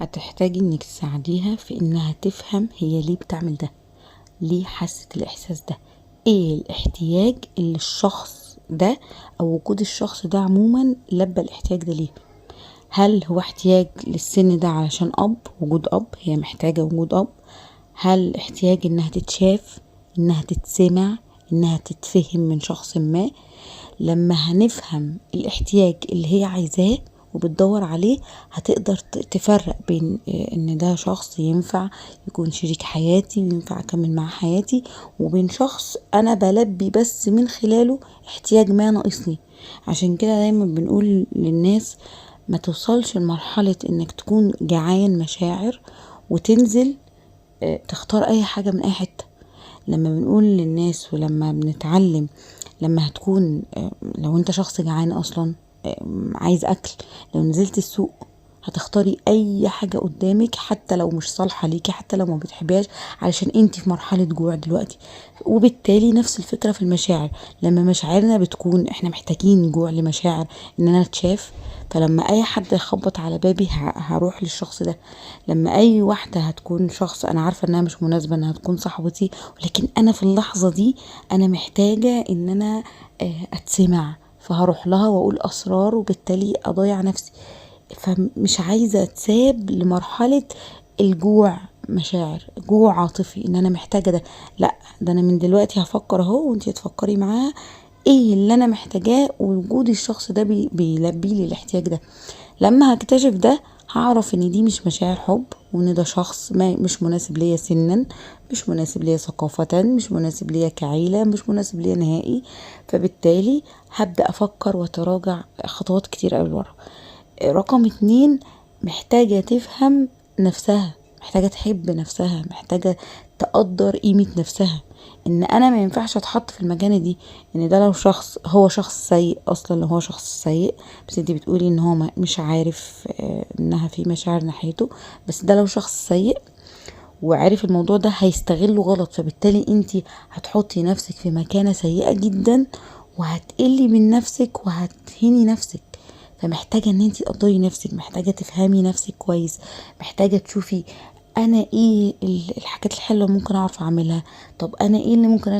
هتحتاجي انك تساعديها في انها تفهم هي ليه بتعمل ده، ليه حست الاحساس ده، ايه الاحتياج اللي الشخص ده او وجود الشخص ده عموما لبى الاحتياج ده ليه. هل هو احتياج للسن ده علشان وجود هي محتاجة وجود هل احتياج انها تتشاف، انها تتسمع، انها تتفهم من شخص ما. لما هنفهم الاحتياج اللي هي عايزاه وبتدور عليه، هتقدر تفرق بين ان ده شخص ينفع يكون شريك حياتي وينفع اكمل معاه حياتي، وبين شخص انا بلبي بس من خلاله احتياج ما ناقصني. عشان كده دايما بنقول للناس ما توصلش لمرحلة انك تكون جعان مشاعر وتنزل تختار اي حاجة من اي حتة. لما بنقول للناس ولما بنتعلم، لما هتكون لو انت شخص جعان اصلا عايز اكل، لو نزلت السوق هتختاري اي حاجة قدامك حتى لو مش صالحة ليكي، حتى لو ما بتحبيهاش، علشان انتي في مرحلة جوع دلوقتي. وبالتالي نفس الفكرة في المشاعر، لما مشاعرنا بتكون احنا محتاجين جوع لمشاعر اننا نتشاف، فلما اي حد يخبط على بابي هروح للشخص ده. لما اي واحدة هتكون شخص انا عارفة انها مش مناسبة انها تكون صاحبتي، ولكن انا في اللحظة دي انا محتاجة ان انا اتسمع، فهروح لها واقول اسرار وبالتالي اضيع نفسي. فمش عايزة اتساب لمرحلة الجوع مشاعر، جوع عاطفي ان انا محتاجة ده. لا، ده انا من دلوقتي هفكر اهو وانتي تفكري معاها ايه اللي انا محتاجاه، ووجود الشخص ده بيلبي لي الاحتياج ده. لما هكتشف ده هعرف ان دي مش مشاعر حب، وان ده شخص ما مش مناسب ليا سنا، مش مناسب ليا ثقافة، مش مناسب ليا كعيلة، مش مناسب ليا نهائي. فبالتالي هبدأ افكر واتراجع خطوات كتير قوي لورا. رقم 2، محتاجة تفهم نفسها، محتاجة تحب نفسها، محتاجة تقدر قيمة نفسها، ان انا ما ينفعش اتحط في المكانة دي. ان ده لو شخص هو شخص سيء اصلا، لو هو شخص سيء بس انتي بتقولي ان هو مش عارف انها في مشاعر ناحيته، بس ده لو شخص سيء وعارف الموضوع ده هيستغله غلط، فبالتالي انتي هتحطي نفسك في مكانة سيئة جدا، وهتقلي من نفسك وهتهيني نفسك. فمحتاجة ان انتي تقدري نفسك، محتاجة تفهمي نفسك كويس، محتاجة تشوفي انا ايه الحاجات الحلوة ممكن اعرف اعملها. طب انا ايه اللي ممكن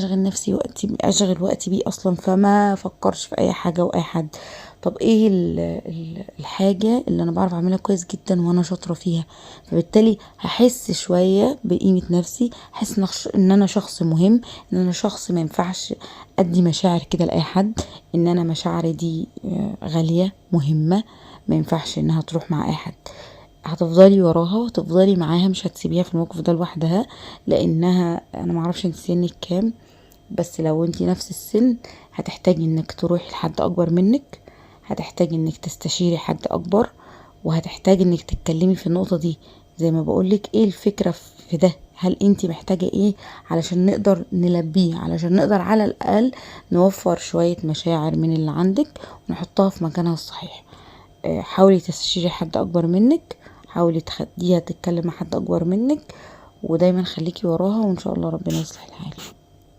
اشغل وقتي بيه اصلا، فما فكرش في اي حاجة واي حد. طب ايه الحاجة اللي انا بعرف اعملها كويس جدا وانا شاطرة فيها. فبالتالي هحس شوية بقيمة نفسي، هحس ان انا شخص مهم، ان انا شخص ما ينفعش ادي مشاعر كده لاي حد، ان انا مشاعري دي غالية مهمة، ما ينفعش انها تروح مع اي حد. هتفضلي وراها وتفضلي معاها، مش هتسيبيها في الموقف ده لوحدها، لانها انا معرفش انت سنك كام، بس لو انتي نفس السن هتحتاجي انك تروحي لحد اكبر منك، هتحتاجي انك تستشيري حد اكبر، وهتحتاجي انك تتكلمي في النقطة دي. زي ما بقولك ايه الفكرة في ده، هل انتي محتاجة ايه علشان نقدر نلبيه، علشان نقدر على الاقل نوفر شوية مشاعر من اللي عندك ونحطها في مكانها الصحيح. حاولي تستشيري حد اكبر منك، حاولي تخديها تتكلم مع حد اكبر منك، ودايما خليكي وراها، وان شاء الله ربنا يصلح الحال.